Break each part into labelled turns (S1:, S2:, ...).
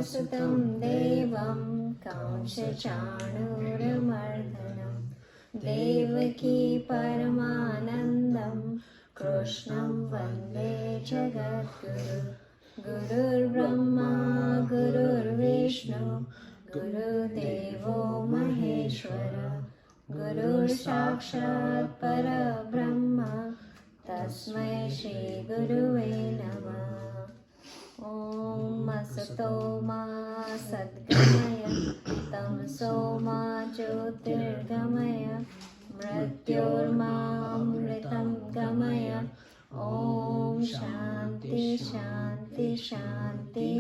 S1: Vasutam Devam Kamshachanuramardhanam Devaki Paramanandam Krishnam Vande Jagadguru Gurur Brahma Gurur Vishnu Guru Devo Maheshwara Guru Sakshat Para Brahma Tasmai Shri Guruve Namah. Om Asato Ma Sadgamaya Tamso Ma Jyotirgamaya Mrityorma Amritam Gamaya. Om Shanti Shanti Shanti.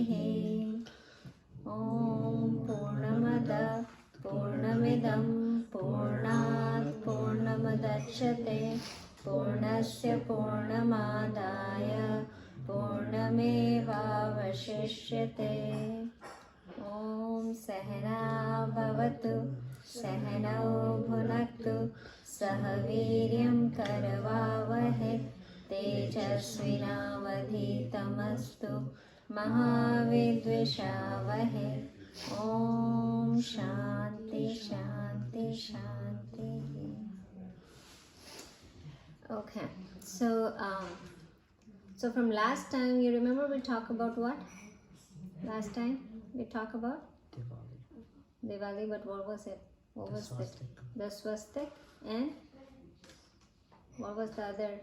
S1: Om Purnamada Purnamidam Purnat Purnamadachyate Purnasya Purnamadaya Purnameva Vashishyate. Om Sahana Bhavatu Sahanau Bhunaktu Sahaviryam Karavavahe Tejasvinavadhitamastu Mahavidvishavahe. Om Shanti Shanti Shanti. Okay, so from last time, you remember we talked about what? Last time we talked about Diwali, but what was it? What was it? The swastik, and what was the other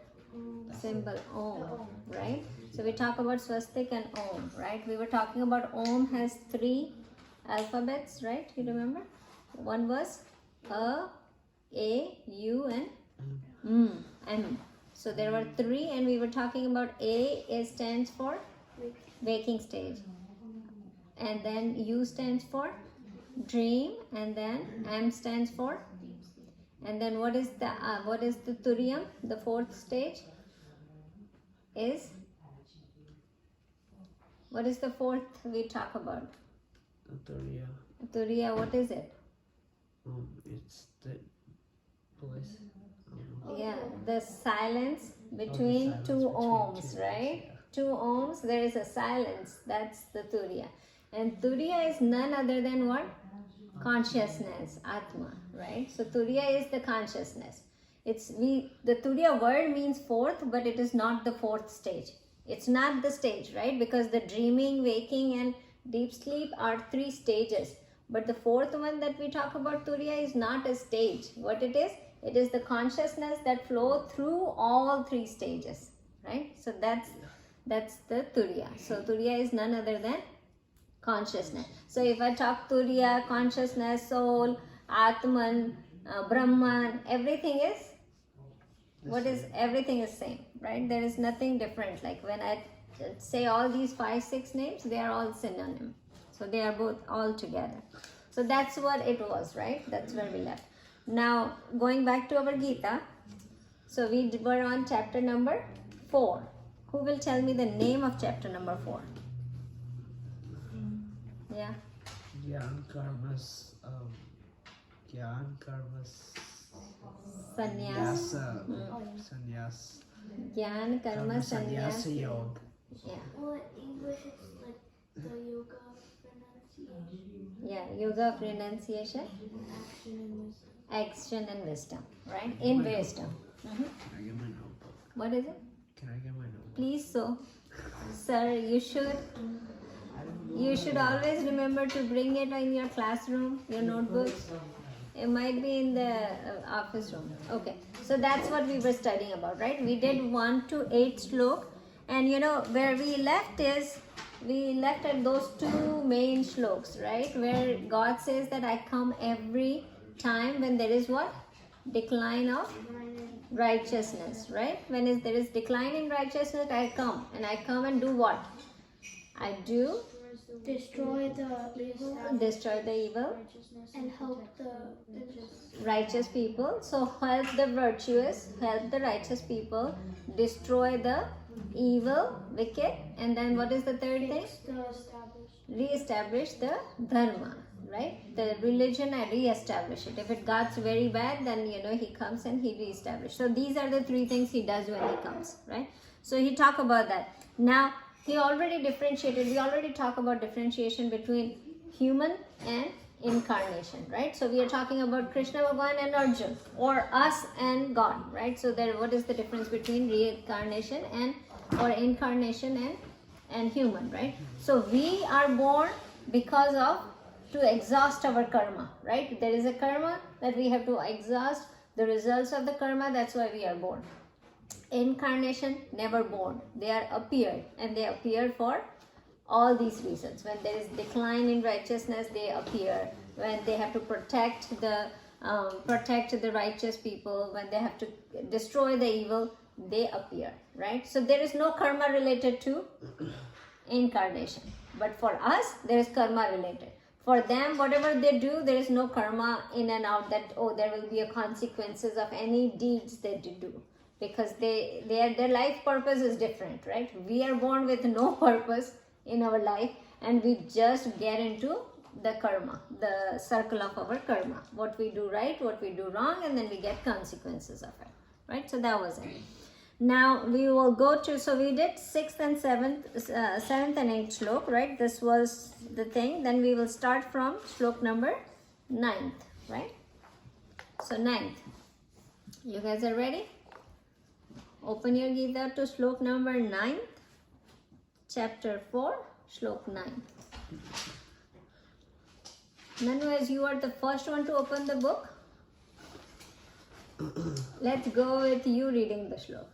S1: symbol? Om, right? So we talk about swastik and Om, right? We were talking about Om has 3 alphabets, right? You remember? One was A, U, and M. So there were 3, and we were talking about A stands for waking stage, and then U stands for dream, and then M stands for, and then what is the Turiyam? The 4th stage is, what is the 4th we talk about?
S2: Turiya.
S1: Turiya, what is it?
S2: It's the voice.
S1: Yeah, the silence between 2 ohms, right? 2 ohms, there is a silence. That's the Turiya. And Turiya is none other than what? Consciousness, Atma, right? So Turiya is the consciousness. The Turiya word means 4th, but it is not the 4th stage. It's not the stage, right? Because the dreaming, waking, and deep sleep are 3 stages. But the 4th one that we talk about, Turiya, is not a stage. What it is the consciousness that flows through all 3 stages, right? So that's the Turiya. So Turiya is none other than consciousness. So if I talk Turiya, consciousness, soul, Atman, Brahman, everything is, everything is same, right? There is nothing different. Like when I say all these 5, 6 names, they are all synonym. So they are both all together. So that's what it was, right? That's where we left. Now, going back to our Gita, so we were on chapter number 4. Who will tell me the name of chapter number 4? Yeah.
S2: Gyan karmas.
S1: Sannyas.
S2: Sannyas.
S1: Gyan karma sannyas.
S2: Yoga.
S1: Yeah.
S3: Well, in English it's like the yoga of renunciation.
S1: Yeah, yoga of renunciation. Action and wisdom, right? In wisdom.
S2: Can I get my notebook?
S1: What is it?
S2: Can I get my notebook?
S1: Please, so. Sir, you should always remember to bring it in your classroom, your notebooks. It might be in the office room. Okay, so that's what we were studying about, right? We did 1 to 8 slok, and where we left at those 2 main shloks, right? Where God says that I come every time when there is what? Decline of righteousness, right? When there is decline in righteousness, I come and do what? I do
S3: Destroy the
S1: evil
S3: and help the
S1: righteous people. So help the virtuous, help the righteous people, destroy the evil, wicked, and then what is the third thing? Re-establish the dharma, right? The religion, and re-establish it. If it got very bad, then he comes and he re-establishes. So these are the 3 things he does when he comes, right? So he talk about that. Now he already differentiated. We already talked about differentiation between human and incarnation, right? So we are talking about Krishna Bhagavan and Arjun, or us and God, right? So there, what is the difference between reincarnation and or incarnation and human, right? So we are born because of to exhaust our karma, right? There is a karma that we have to exhaust the results of the karma. That's why we are born. Incarnation, never born. They are appeared, and they appear for all these reasons. When there is decline in righteousness, they appear. When they have to protect the righteous people, when they have to destroy the evil, they appear, right? So there is no karma related to incarnation, but for us there is karma related. For them, whatever they do, there is no karma in and out, that oh, there will be a consequences of any deeds they do, because their life purpose is different, right? We are born with no purpose in our life, and we just get into the karma, the circle of our karma, what we do right, what we do wrong, and then we get consequences of it, right? So that was it. Now we will go to, so we did 6th and 7th and 8th shlok, right? This was the thing. Then we will start from shlok number 9th, right? So 9th, you guys are ready? Open your Gita to shlok number 9th, chapter 4, shlok 9. Nanu, as you are the first one to open the book, let's go with you reading the shlok.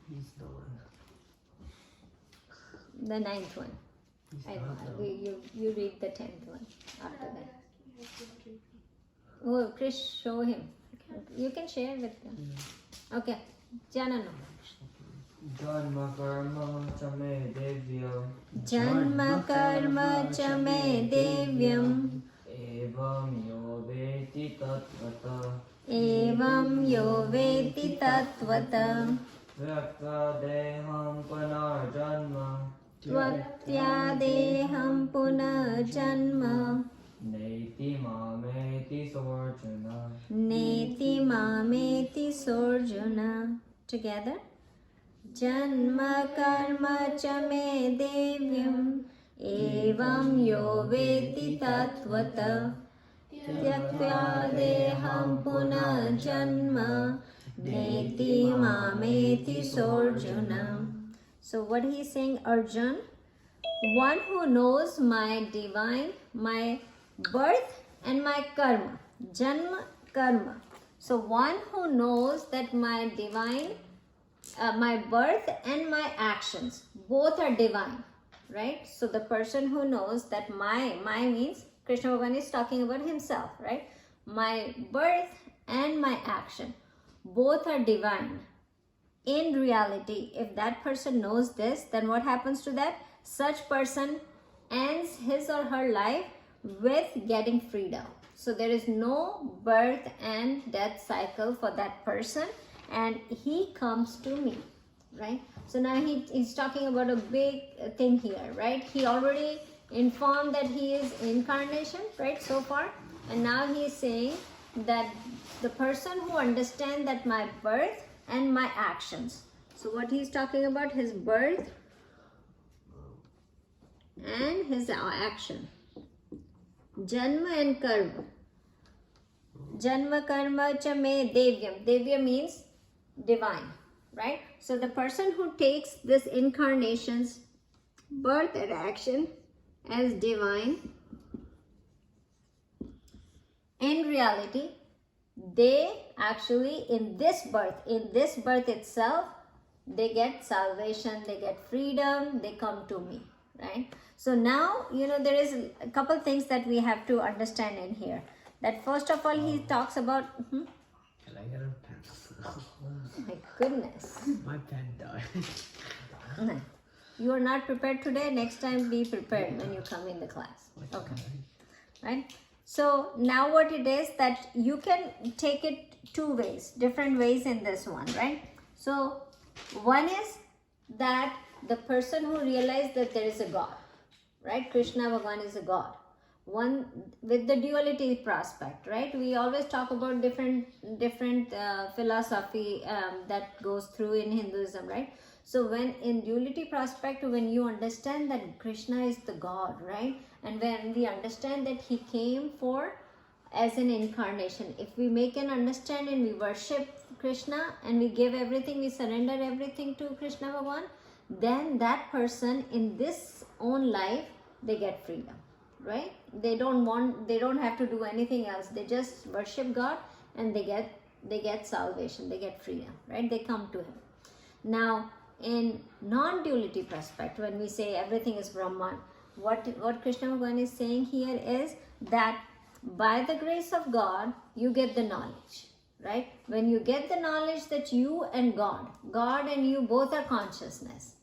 S2: He's the one.
S1: The 9th one.
S2: He's
S1: I
S2: not
S1: know.
S2: the
S1: You read the 10th one after that. Oh, Krish, show him. You can share with them. Okay. Jananu.
S4: Janma karma chame devyam
S1: Janma karma cha me devyam
S4: evam yo veti tatvata
S1: evam yo veti tatvata
S4: vyakta deham panarjanma
S1: tvatya deham punarjanma
S4: neti mameti sorjuna
S1: neti mameti sorjuna. Together. Janma karma cha me devyam evam yo veti tatvata tyaktya deham punah janma neti mameti sorjuna. So what he is saying, Arjun, one who knows my divine, my birth and my karma, janma karma. So one who knows that my divine, my birth and my actions, both are divine, right? So the person who knows that my means, Krishna Bhagavan is talking about himself, right? My birth and my action, both are divine. In reality, if that person knows this, then what happens to that? Such person ends his or her life with getting freedom. So there is no birth and death cycle for that person, and he comes to me, right? So now he's talking about a big thing here, right? He already informed that he is incarnation, right, so far, and now he is saying that the person who understands that my birth and my actions. So what he's talking about, his birth and his action. Janma and karma. Janma karma cha me devyam. Devya means divine, right? So the person who takes this incarnation's birth and action as divine, in reality, they actually in this birth itself, they get salvation, they get freedom, they come to me, right? So now, there is a couple things that we have to understand in here. That first of all, he talks about,
S2: Can I get a pen?
S1: my goodness.
S2: My pen died.
S1: You are not prepared today. Next time be prepared when you come in the class. Okay. Right? So now what it is that you can take it two ways, different ways in this one, right? So one is that the person who realized that there is a God, right? Krishna Bhagavan is a God. One with the duality prospect, right? We always talk about different philosophy that goes through in Hinduism, right? So when in duality prospect, when you understand that Krishna is the God, right? And when we understand that he came for as an incarnation, if we make an understanding, we worship Krishna and we give everything, we surrender everything to Krishna Bhagavan, then that person in this own life, they get freedom, right? They don't have to do anything else. They just worship God and they get salvation, they get freedom, right? They come to him. Now in non-duality prospect, when we say everything is Brahman, what Krishna Bhagavan is saying here is that by the grace of God, you get the knowledge, right? When you get the knowledge that you and God and you both are consciousness,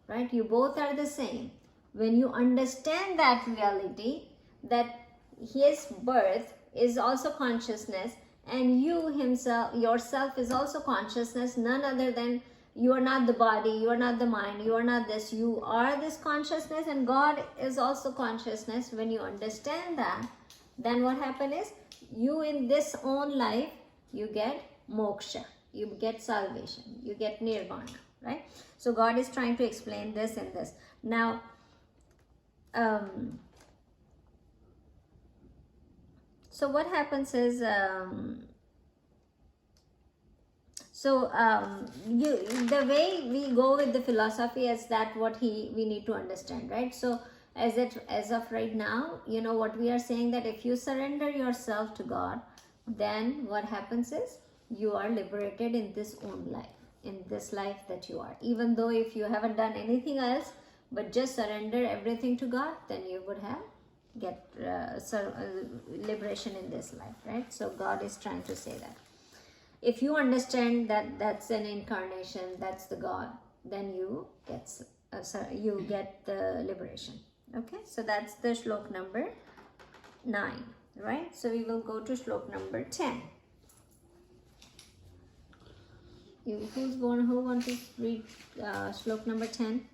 S1: right? You both are the same. When you understand that reality, that his birth is also consciousness and you yourself is also consciousness, none other than you are not the body, you are not the mind, you are not this, you are this consciousness and God is also consciousness. When you understand that, then what happens is you in this own life, you get moksha, you get salvation, you get nirvana, right? So God is trying to explain this in this. Now, so what happens is, the way we go with the philosophy is that what we need to understand, right? So as of right now, you know what we are saying, that if you surrender yourself to God, then what happens is you are liberated in this own life, in this life that you are. Even though if you haven't done anything else, but just surrender everything to God, then you would get liberation in this life, right? So God is trying to say that. If you understand that that's an incarnation, that's the God, then you get the liberation. Okay, so that's the shlok number 9, right? So we will go to shlok number 10. Who wants to read shlok number 10?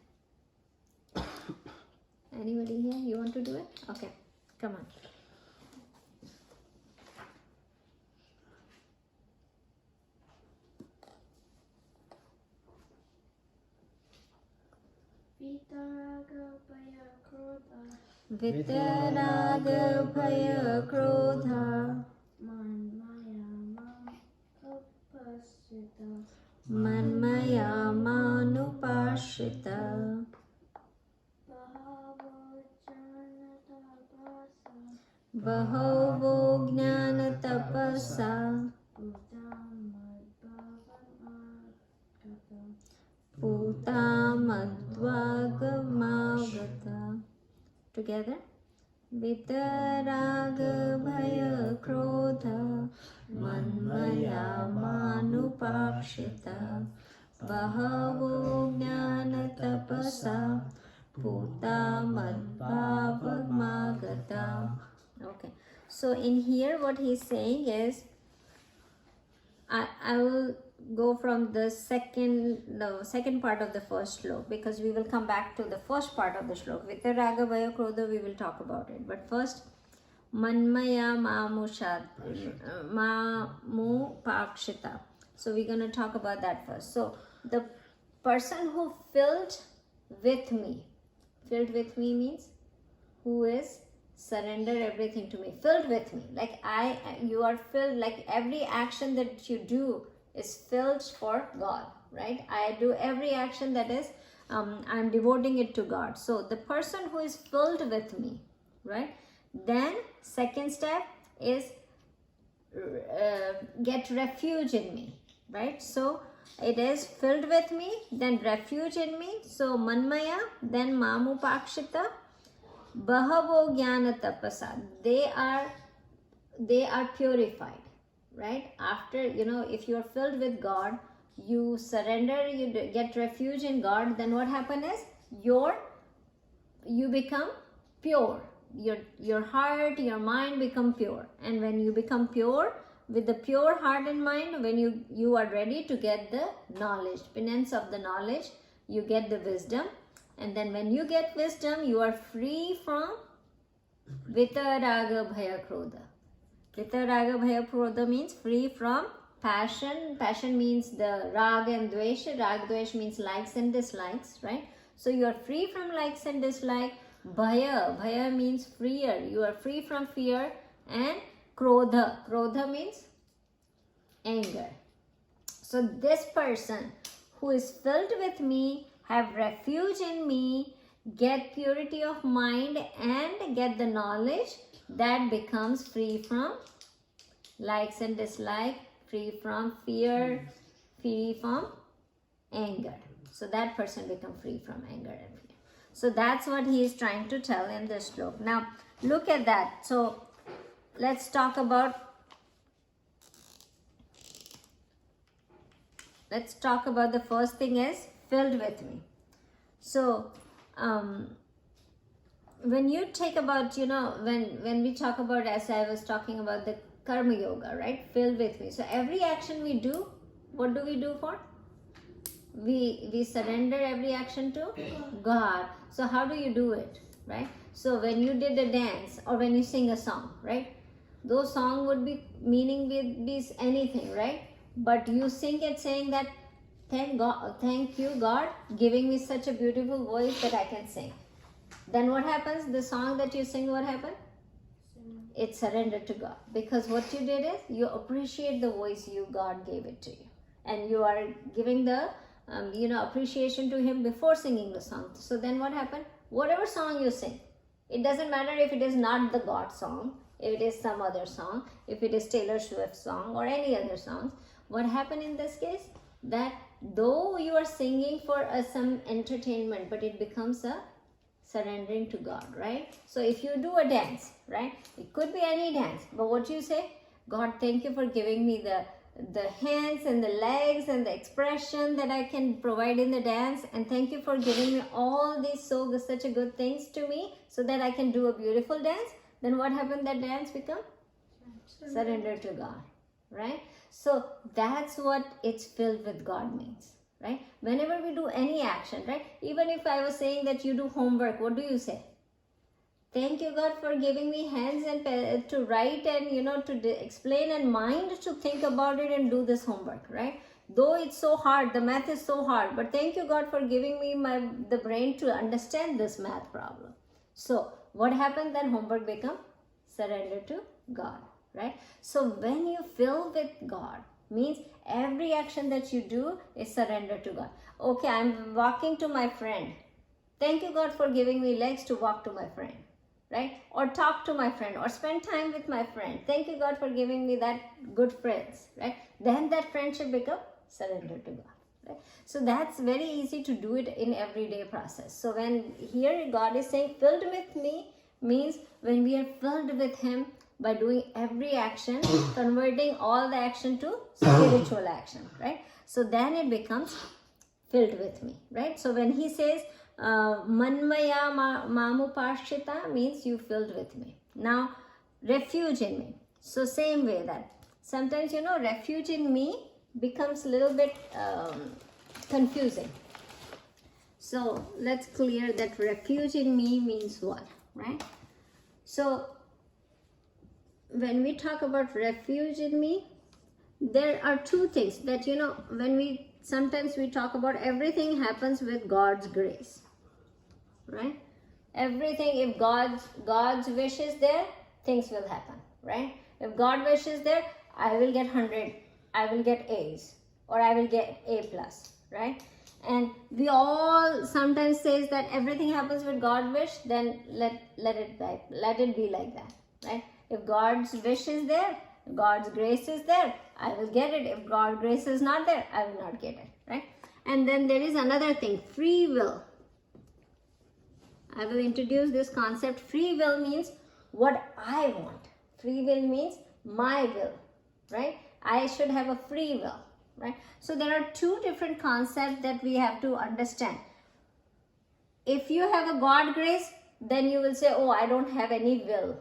S1: Anybody here? You want to do it? Okay, come on. Vitaraga bhaya krodha manmaya manupashita Bahavo jnana tapasa Putamadvagamavata. Together. Vitaraga bhaya krodha manmaya manupakshita Bahavo jnana tapasa Putamadvagamavata. Okay. So in here what he's saying is, I will go from the second part of the first shlok, because we will come back to the first part of the shlok. Vitaraga bhaya krodha, we will talk about it. But first, manmaya mamu pakshita. So we're going to talk about that first. So the person who filled with me means who is surrender everything to me, filled with me. Like you are filled, like every action that you do is filled for God, right? I do every action that is, I'm devoting it to God. So the person who is filled with me, right? Then second step is get refuge in me, right? So it is filled with me, then refuge in me. So manmaya, then mamu pakshita, bahavo jnana tapasa. They are purified, right? After, if you are filled with God, you surrender, you get refuge in God, then what happens is you become pure. Your heart, your mind become pure. And when you become pure, with the pure heart and mind, when you are ready to get the knowledge, penance of the knowledge, you get the wisdom. And then when you get wisdom, you are free from Vitaraga bhaya krodha. Vitaraga bhaya krodha means free from passion. Passion means the rag and dvesh. Rag, dvesh means likes and dislikes, right? So you are free from likes and dislikes. Bhaya. Bhaya means freer. You are free from fear. And krodha. Krodha means anger. So this person who is filled with me, have refuge in me, get purity of mind and get the knowledge, that becomes free from likes and dislikes, free from fear, free from anger. So that person becomes free from anger and fear. So that's what he is trying to tell in this stroke. Now look at that. So let's talk about the first thing is filled with me. So when you take about, when we talk about, as I was talking about the karma yoga, right? Filled with me. So every action we do, what do we do for? We surrender every action to God. So how do you do it, right? So when you did a dance or when you sing a song, right? Those songs would be meaning be anything, right? But you sing it saying that, thank you God, giving me such a beautiful voice that I can sing. Then what happens? The song that you sing, what happened? It's surrendered to God. Because what you did is, you appreciate the voice God gave it to you. And you are giving the, appreciation to Him before singing the song. So then what happened? Whatever song you sing, it doesn't matter if it is not the God song, if it is some other song, if it is Taylor Swift song or any other song. What happened in this case? That though you are singing for some entertainment, but it becomes a surrendering to God, right? So if you do a dance, right? It could be any dance, but what you say? God, thank you for giving me the hands and the legs and the expression that I can provide in the dance, and thank you for giving me all these such a good things to me so that I can do a beautiful dance. Then what happened? That dance become surrender to God, right? So that's what it's filled with God means, right? Whenever we do any action, right? Even if I was saying that you do homework, what do you say? Thank you God for giving me hands and to write and to explain and mind to think about it and do this homework, right? Though it's so hard, the math is so hard, but thank you God for giving me the brain to understand this math problem. So what happened then? Homework become surrender to God, right? So when you fill with God, means every action that you do is surrender to God. Okay, I'm walking to my friend. Thank you God for giving me legs to walk to my friend, right? Or talk to my friend or spend time with my friend. Thank you God for giving me that good friends, right? Then that friendship become surrender to God, right? So that's very easy to do it in everyday process. So when here God is saying filled with me, means when we are filled with Him by doing every action, converting all the action to spiritual action, right? So then it becomes filled with me, right? So when he says manmaya mamupashita, means you filled with me. Now refuge in me. So same way that sometimes refuge in me becomes a little bit confusing. So let's clear that refuge in me means what, right? So when we talk about refuge in me, there are two things that when sometimes we talk about everything happens with God's grace, right? Everything, if God's wish is there, things will happen, right? If God wishes there, I will get 100, I will get A's, or I will get A+, right? And we all sometimes says that everything happens with God's wish, then let it be like that, right? If God's wish is there, God's grace is there, I will get it. If God's grace is not there, I will not get it, right? And then there is another thing, free will. I will introduce this concept. Free will means what I want. Free will means my will, right? I should have a free will, right? So there are two different concepts that we have to understand. If you have a God grace, then you will say, oh, I don't have any will,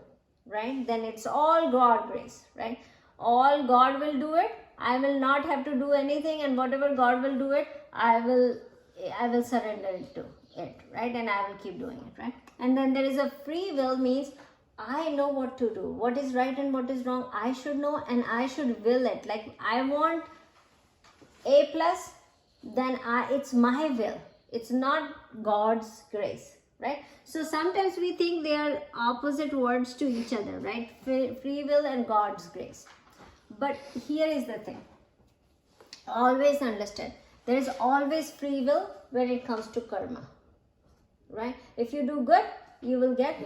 S1: right? Then it's all God grace, right? All God will do it. I will not have to do anything, and whatever God will do it, I will surrender it to it, right? And I will keep doing it, right? And then there is a free will, means I know what to do, what is right and what is wrong. I should know and I should will it. Like I want A plus, then it's my will. It's not God's grace, right? So sometimes we think they are opposite words to each other, right? Free will and God's grace. But here is the thing. Always understand, there is always free will when it comes to karma, right? If you do good, you will get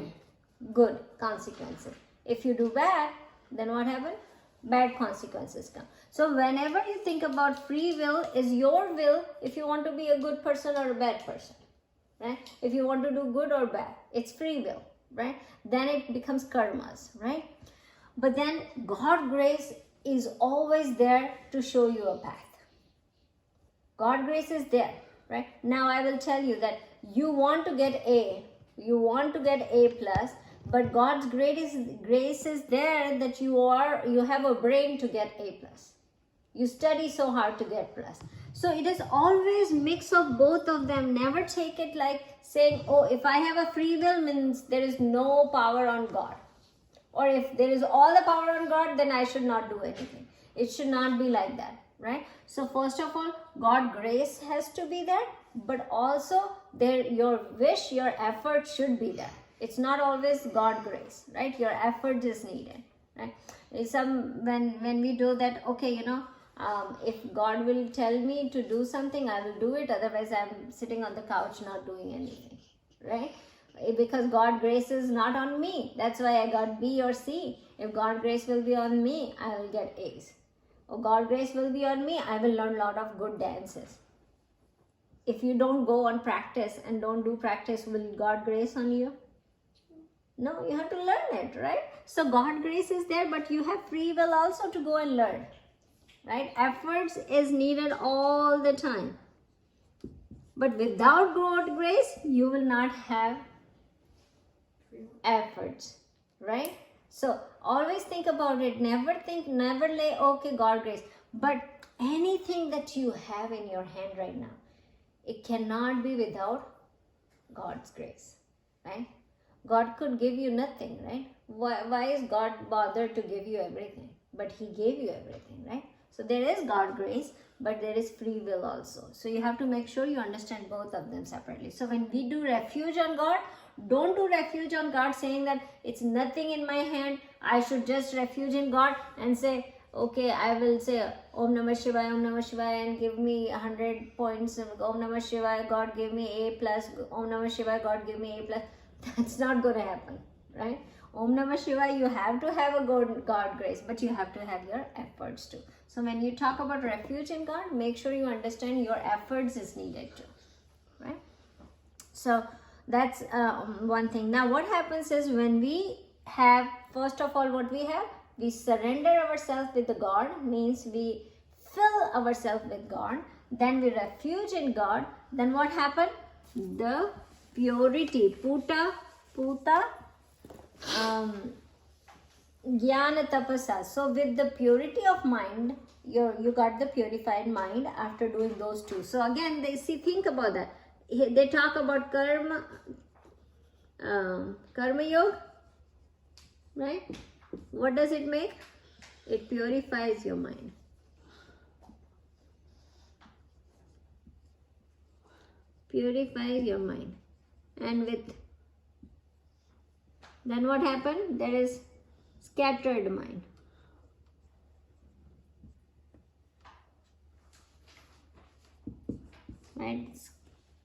S1: good consequences. If you do bad, then what happens? Bad consequences come. So whenever you think about free will, is your will if you want to be a good person or a bad person, right? If you want to do good or bad, it's free will, right? Then it becomes karmas, right? But then God grace is always there to show you a path. God grace is there, right? Now I will tell you that you want to get A, you want to get A plus, but God's grace is there that you have a brain to get A plus. You study so hard to get plus. So it is always mix of both of them. Never take it like saying, oh, if I have a free will means there is no power on God. Or if there is all the power on God, then I should not do anything. It should not be like that, right? So first of all, God grace has to be there, but also your wish, your effort should be there. It's not always God grace, right? Your effort is needed, right? When we do that, okay, if God will tell me to do something, I will do it. Otherwise, I'm sitting on the couch not doing anything, right? Because God grace is not on me. That's why I got B or C. If God grace will be on me, I will get A's. Or God grace will be on me, I will learn a lot of good dances. If you don't go on practice and don't do practice, will God grace on you? No, you have to learn it, right? So God grace is there, but you have free will also to go and learn, right? Efforts is needed all the time. But without God grace, you will not have efforts, right? So always think about it. Never lay, okay, God grace. But anything that you have in your hand right now, it cannot be without God's grace, right? God could give you nothing, right? Why is God bothered to give you everything? But He gave you everything, right? So there is God grace, but there is free will also. So you have to make sure you understand both of them separately. So when we do refuge on God, don't do refuge on God saying that it's nothing in my hand. I should just refuge in God and say, okay, I will say Om Namah Shivaya, Om Namah Shivaya, and give me 100 points. Om Namah Shivaya, God give me A plus. Om Namah Shivaya, God give me A plus. That's not going to happen, right? Om Namah Shivaya, you have to have a God grace, but you have to have your efforts too. So when you talk about refuge in God, make sure you understand your efforts is needed too, right? So that's one thing. Now what happens is when we have, first of all, what we surrender ourselves with the God, means we fill ourselves with God, then we refuge in God. Then what happened? The purity, puta, jnana tapasa. So with the purity of mind, you got the purified mind after doing those two. So again, think about that. They talk about karma yoga, right? What does it make? It purifies your mind. Purifies your mind. And then what happened? There is scattered mind. Right?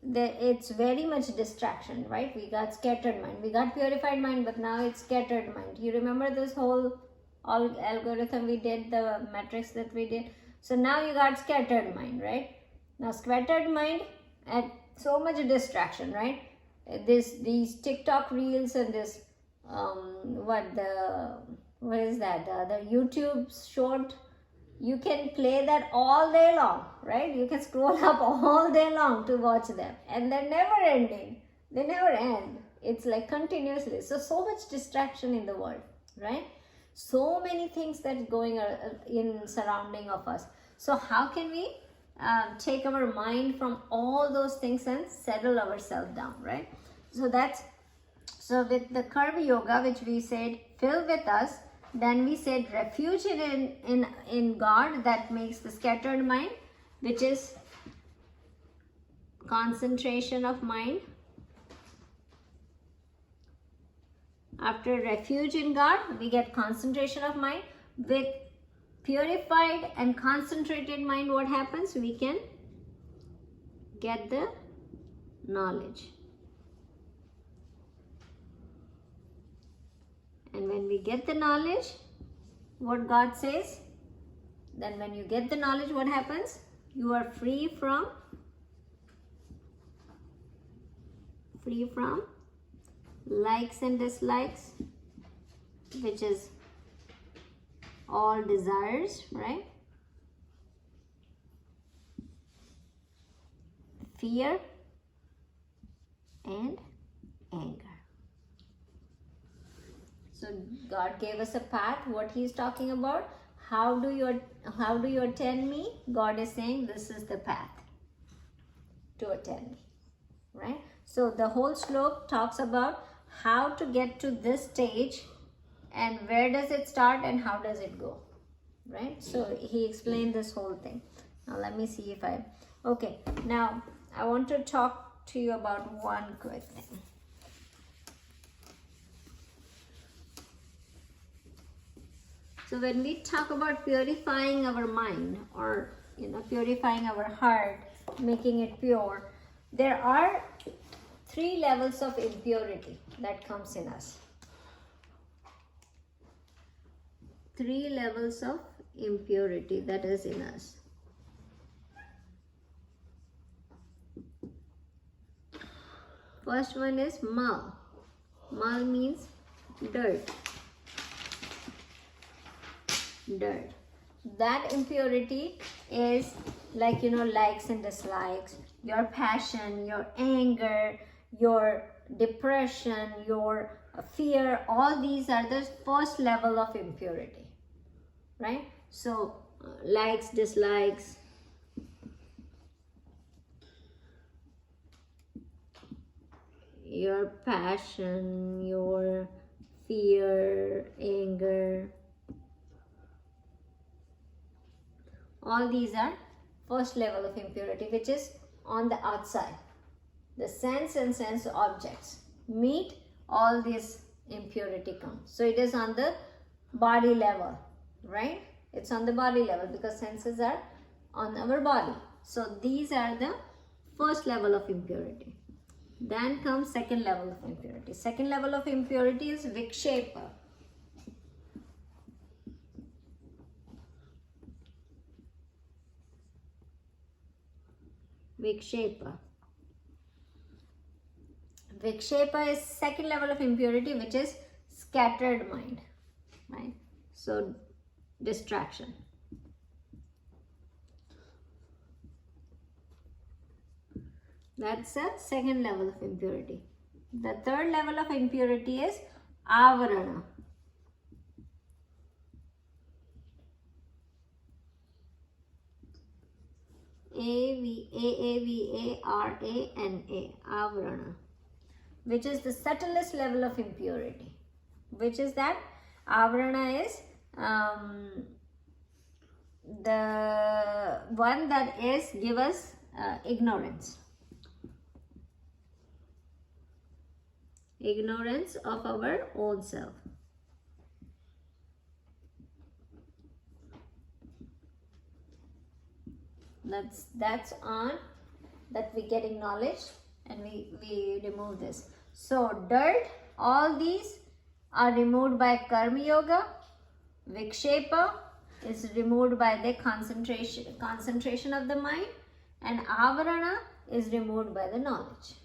S1: It's very much distraction, right? We got scattered mind. We got purified mind, but now it's scattered mind. You remember this whole algorithm we did, the matrix that we did? So now you got scattered mind, right? Now scattered mind and so much distraction, right? These TikTok reels and this what is that? The YouTube short. You can play that all day long, right? You can scroll up all day long to watch them, and they're never ending. They never end. It's like continuously. So much distraction in the world, right? So many things that's going in surrounding of us. So how can we take our mind from all those things and settle ourselves down, right? So So with the Karma Yoga, which we said fill with us, then we said refuge in God, that makes the scattered mind, which is concentration of mind. After refuge in God, we get concentration of mind. With purified and concentrated mind, what happens? We can get the knowledge. And when we get the knowledge, what God says, then when you get the knowledge, what happens? You are free from likes and dislikes, which is all desires, right? Fear and anger. So God gave us a path. What He's talking about, how do you attend me? God is saying this is the path to attend me, right? So the whole slope talks about how to get to this stage, and where does it start and how does it go, right? So he explained this whole thing. Now let me see if okay, now I want to talk to you about one quick thing. So when we talk about purifying our mind, or purifying our heart, making it pure, there are 3 levels of impurity that comes in us. 3 levels of impurity that is in us. First one is mal. Mal means dirt. Dirt. That impurity is like, likes and dislikes, your passion, your anger, your depression, your fear. All these are the first level of impurity, right? So likes, dislikes, your passion, your fear, anger, all these are first level of impurity, which is on the outside. The sense and sense objects meet, all this impurity comes. So it is on the body level, right? It's on the body level because senses are on our body. So these are the first level of impurity. Then comes second level of impurity. Second level of impurity is vikshepa. Vikshepa. Vikshepa is second level of impurity, which is scattered mind, right? So distraction. That's the second level of impurity. The third level of impurity is avarana. A-V-A-V-A-R-A-N-A, avarana, which is the subtlest level of impurity. Which is that? Avarana is the one that is give us ignorance. Ignorance of our own self. That's on that we getting knowledge, and we remove this. So dirt, all these are removed by Karma Yoga. Vikshepa is removed by the concentration of the mind, and Avarana is removed by the knowledge,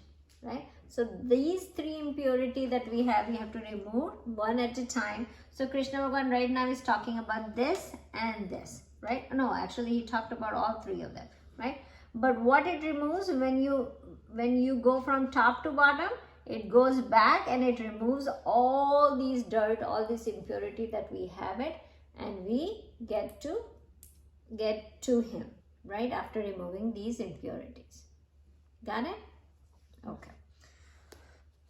S1: right? So these 3 impurity that we have to remove one at a time. So Krishna Bhagavan right now is talking about this and this, right? No, actually he talked about all 3 of them, right? But what it removes, when you go from top to bottom, it goes back and it removes all these dirt, all this impurity that we have it, and we get to him, right? After removing these impurities. Got it? Okay.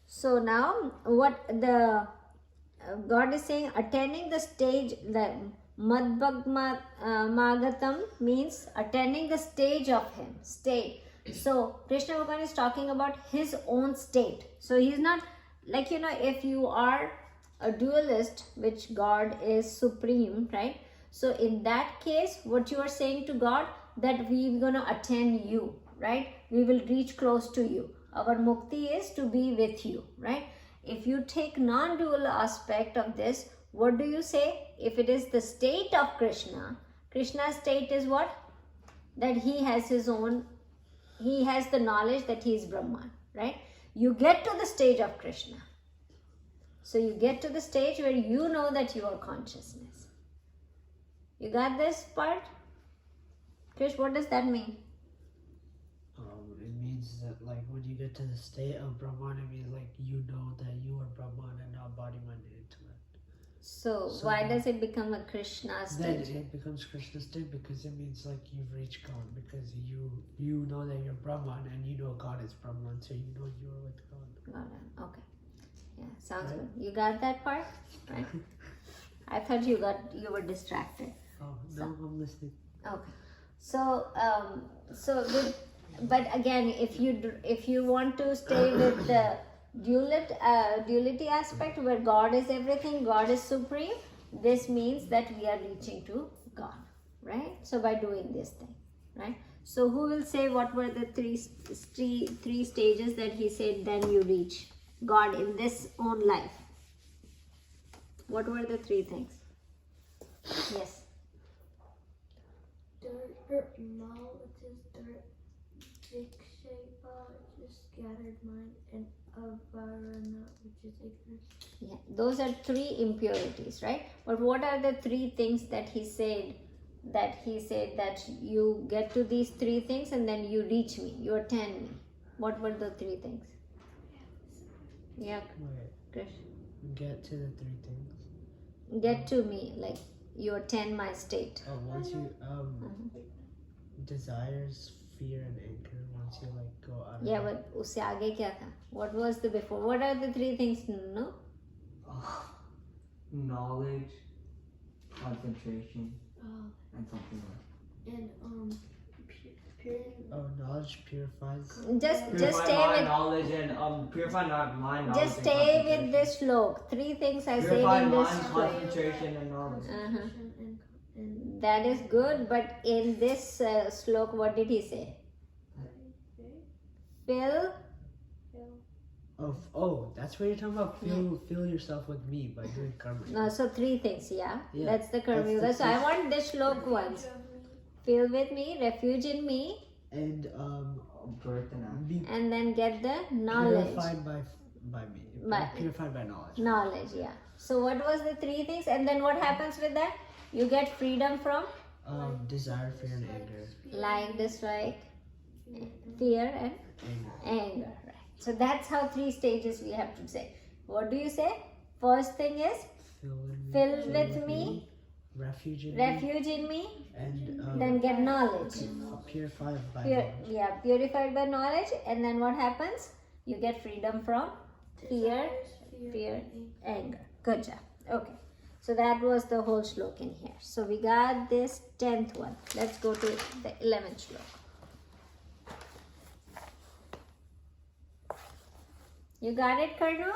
S1: So now what the God is saying, attaining the stage, the Magatam means attaining the stage of him, state. So Krishna Bhagavan is talking about his own state. So he's not like, if you are a dualist, which God is supreme, right? So in that case, what you are saying to God, that we're going to attain you, right? We will reach close to you. Our mukti is to be with you, right? If you take non-dual aspect of this, what do you say? If it is the state of Krishna, Krishna's state is what? That he has his own, he has the knowledge that he is Brahman, right? You get to the stage of Krishna. So you get to the stage where you know that you are consciousness. You got this part? Krish, what does that mean?
S2: It means that like when you get to the state of Brahman, it means like you know that you are Brahman and not body, mind, and intellect.
S1: So
S2: So
S1: why
S2: then-
S1: does it become a Krishna
S2: Then
S1: stage?
S2: it becomes Krishna's state because it means like you've reached God because you know that you're Brahman and you know God is Brahman, so you know you are with God.
S1: Got it. Okay. Yeah, sounds
S2: Right.
S1: good. You got that part? Right? I thought you were distracted.
S2: Oh no, I'm listening.
S1: Okay. So but again, if you want to stay with the duality aspect where God is everything, God is supreme, this means that we are reaching to God, right? So by doing this thing, right? So who will say what were the three stages that he said then you reach God in this own life? What were the three things? Yes.
S3: Dirt, Mal, which is dirt, Vikshepa, which is scattered mind, and Avarana, which is ignorance.
S1: Yeah, those are three impurities, right? But what are the three things that he said? That you get to these three things and then you reach me, you attain me. What were the three things? Yeah,
S2: Wait,
S1: Krish.
S2: get to the three things.
S1: Get to me, like you attain my state.
S2: Oh, once you desires, fear, and anger. Once you like go out.
S1: Yeah,
S2: of
S1: but usse aage kya tha? What was the before? What are the three things? No.
S4: Knowledge, concentration,
S3: Oh,
S4: and something else.
S3: and pure.
S2: Oh, knowledge purifies.
S1: Just
S4: Purify
S1: stay
S4: my
S1: with.
S4: knowledge and purify not my knowledge.
S1: Just
S4: and
S1: stay with
S4: concentration.
S1: this slok. Three things I said
S4: Purify
S1: in this
S4: mind,
S1: slok.
S4: concentration, and knowledge.
S3: Concentration and
S1: That is good, but in this slok, what did he say? Fill.
S2: Oh, that's what you're talking about. Fill yourself with me by doing karma.
S1: No, so three things, yeah?
S2: Yeah,
S1: That's the karma
S2: that's
S1: yoga.
S2: the
S1: So I want this slok once. Fill with me, refuge in me,
S2: And
S4: Birth and act.
S2: be
S1: and then get the knowledge.
S2: purified by me.
S1: By-
S2: Purified by knowledge.
S1: Knowledge, yeah. So what was the three things? And then what happens with that? You get freedom from
S2: Desire, fear, and anger.
S1: like, dislike, fear, and anger. Right. So that's how three stages we have to say. What do you say? First thing is fill with me,
S2: refuge in me,
S1: refuge in me,
S2: and
S1: then get knowledge.
S2: purified by knowledge.
S1: Purified by knowledge, and then what happens? You get freedom from fear, anger. Good job. Okay. So that was the whole slok in here. So we got this 10th one. Let's go to the 11th slok. You got it, Karnu?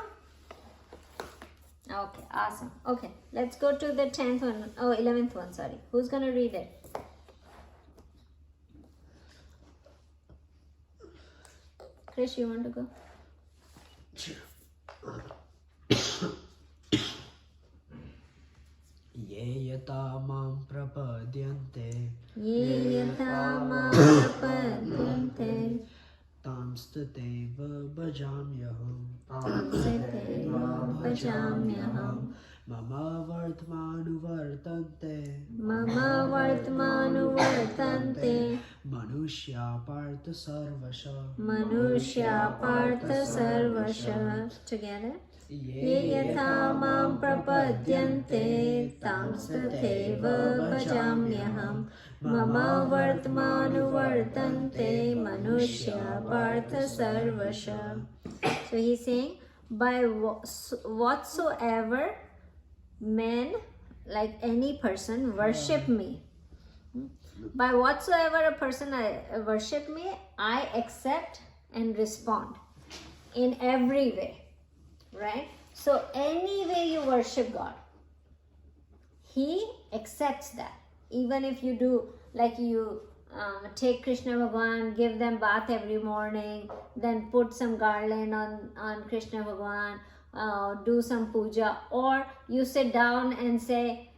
S1: Okay, awesome. Okay, let's go to the 10th one. Oh, 11th one, sorry. Who's going to read it? Krish, you want to go?
S2: Ye yata mam prapadyante
S1: Ye yatha ma prapadyante
S2: tamstateva bhajamyaham
S1: tamsateva bhajamyaham
S2: mama vartmanuvartante
S1: mama vartmanuvartante
S2: manushya partha sarvasha
S1: manushya partha sarvasha. Together. Ye yatha mam prapadyante tamstateva bhajamyaham mama vartmanuvartante manushya partha sarvasha. So he's saying, by whatsoever men, like any person, worship me. By whatsoever a person worship me, I accept and respond in every way, right? So any way you worship God, He accepts that. Even if you do, like you take Krishna Bhagwan, give them bath every morning, then put some garland on Krishna Bhagwan, do some puja, or you sit down and say,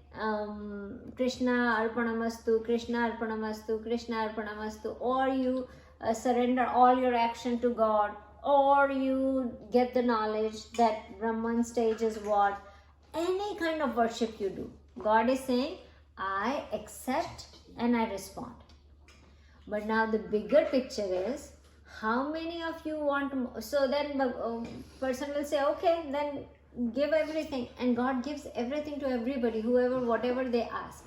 S1: Krishna Arpanamastu, Krishna Arpanamastu, Krishna Arpanamastu, or you surrender all your action to God, or you get the knowledge that Brahman stage is what. Any kind of worship you do, God is saying, I accept and I respond. But now the bigger picture is, how many of you want to, so then the person will say, okay, then give everything, and God gives everything to everybody, whoever, whatever they ask,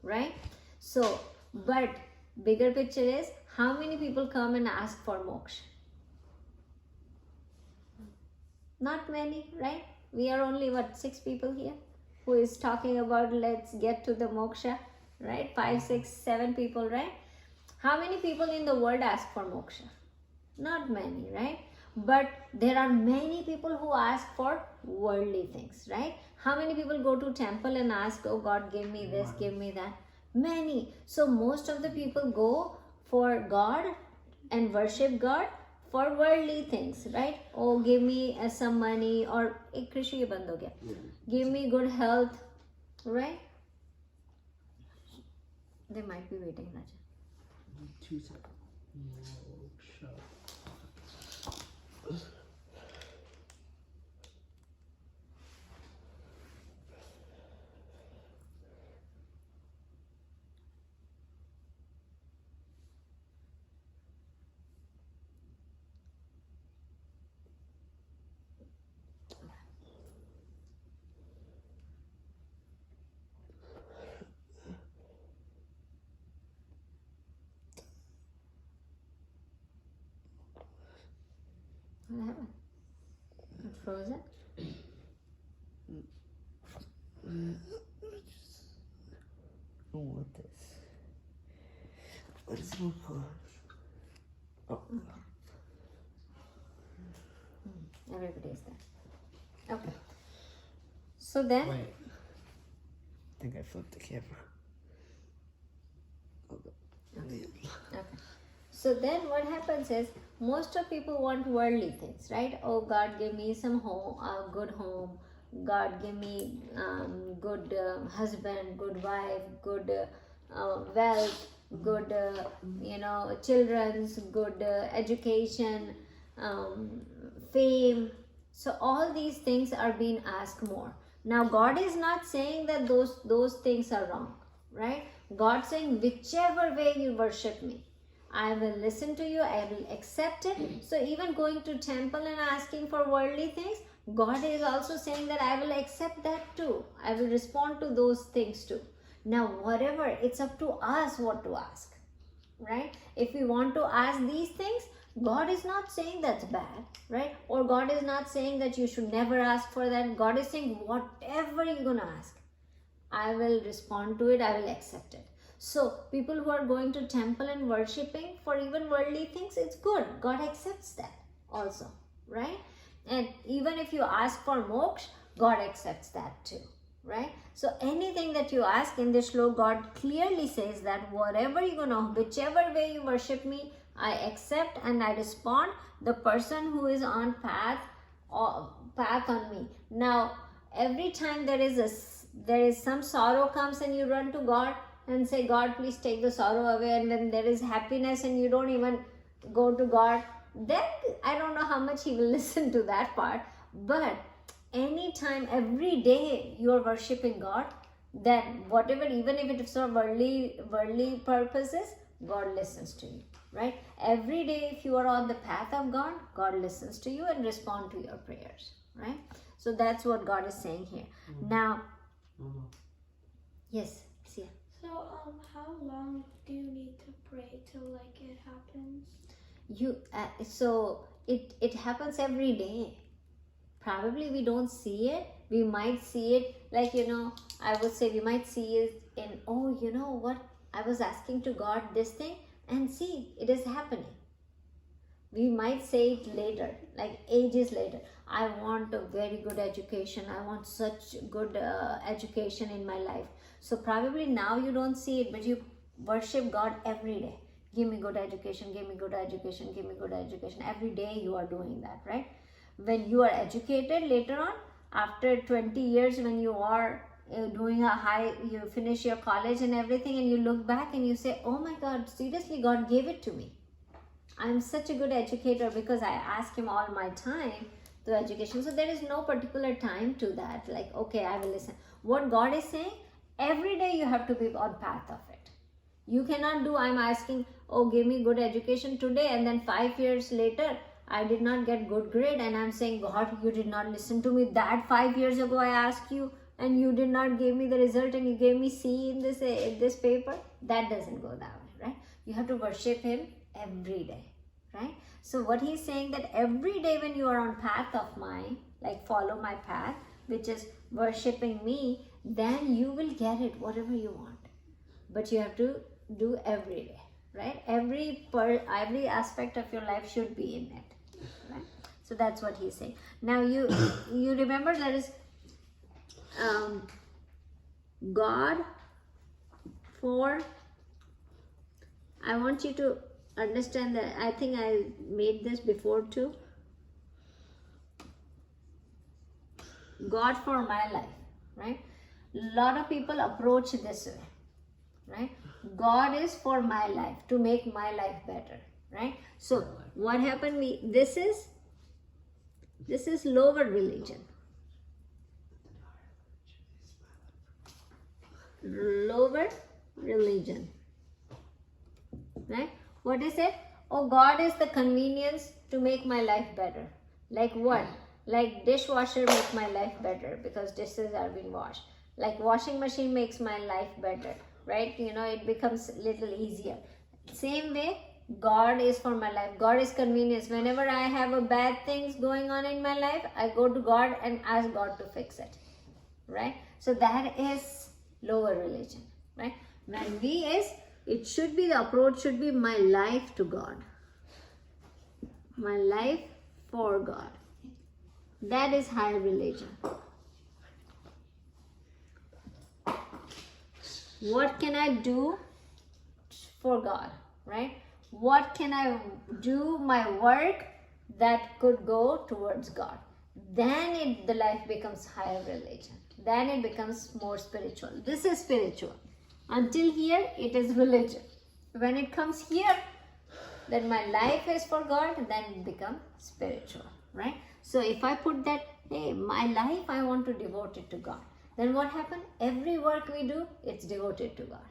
S1: right? So, but bigger picture is, how many people come and ask for moksha? Not many, right? We are only, 6 people here who is talking about let's get to the moksha, right? 5, 6, 7 people, right? How many people in the world ask for moksha? Not many, right? But there are many people who ask for worldly things, right? How many people go to temple and ask, oh God, give me this, give me that? Many. So most of the people go for God and worship God for worldly things, right? Oh, give me some money, or Krishi ye band ho gaya. Give me good health, right? They might be waiting, Raja.
S2: 2 seconds. Moksha.
S1: What happened? It frozen?
S2: I want this. What is my phone? Oh.
S1: Everybody is there. Okay. So then,
S2: Wait. I think I flipped the camera.
S1: okay. So then what happens is, most of people want worldly things, right? Oh, God, give me some home, good home. God, give me good husband, good wife, good wealth, good, children's, good education, fame. So all these things are being asked more. Now, God is not saying that those things are wrong, right? God saying, whichever way you worship me, I will listen to you, I will accept it. So even going to temple and asking for worldly things, God is also saying that I will accept that too. I will respond to those things too. Now whatever, it's up to us what to ask, right? If we want to ask these things, God is not saying that's bad, right? Or God is not saying that you should never ask for that. God is saying whatever you're going to ask, I will respond to it, I will accept it. So people who are going to temple and worshipping for even worldly things, it's good. God accepts that also, right? And even if you ask for moksha, God accepts that too, right? So anything that you ask in this shlok, God clearly says that whatever you're gonna, whichever way you worship me, I accept and I respond. The person who is on path on me. Now, every time there is some sorrow comes and you run to God and say, God, please take the sorrow away, and then there is happiness and you don't even go to God, then I don't know how much He will listen to that part. But anytime, every day you are worshipping God, then whatever, even if it is for worldly purposes, God listens to you, right? Every day if you are on the path of God, God listens to you and respond to your prayers, right? So that's what God is saying here. Now, yes, Sia.
S3: So, how long do you need to pray till like it happens?
S1: So it happens every day. Probably we don't see it. We might see it, like, I would say we might see it in, oh, you know what? I was asking to God this thing, and see, it is happening. We might say it later, like ages later. I want a very good education. I want such good education in my life. So probably now you don't see it, but you worship God every day. Give me good education, give me good education, give me good education. Every day you are doing that, right? When you are educated later on, after 20 years, when you are doing you finish your college and everything, and you look back and you say, oh my God, seriously, God gave it to me. I'm such a good educator because I ask him all my time to education. So there is no particular time to that. Like, okay, I will listen. What God is saying, every day you have to be on path of it. You cannot do, I'm asking, oh, give me good education today, and then 5 years later, I did not get good grade, and I'm saying, God, you did not listen to me. That 5 years ago I asked you, and you did not give me the result, and you gave me C in this paper. That doesn't go that way, right? You have to worship him every day, right? So what he's saying, that every day when you are on path of mine, like follow my path, which is worshiping me, then you will get it, whatever you want. But you have to do every day, right? Every aspect of your life should be in it, right? So that's what he's saying. Now you remember there is God for, I want you to understand that, I think I made this before too. God for my life, right? A lot of people approach this way, right? God is for my life, to make my life better, right? So what happened, this is lower religion. Lower religion, right? What is it? Oh, God is the convenience to make my life better. Like what? Like dishwasher make my life better because dishes are being washed. Like washing machine makes my life better, right? It becomes a little easier. Same way, God is for my life. God is convenience. Whenever I have a bad things going on in my life, I go to God and ask God to fix it, right? So that is lower religion, right? When it should be, the approach should be my life to God. My life for God. That is high religion. What can I do for God, right? What can I do, my work that could go towards God? Then the life becomes higher religion. Then it becomes more spiritual. This is spiritual. Until here, it is religion. When it comes here, then my life is for God, then it becomes spiritual, right? So if I put that, hey, my life, I want to devote it to God. Then what happens? Every work we do, it's devoted to God,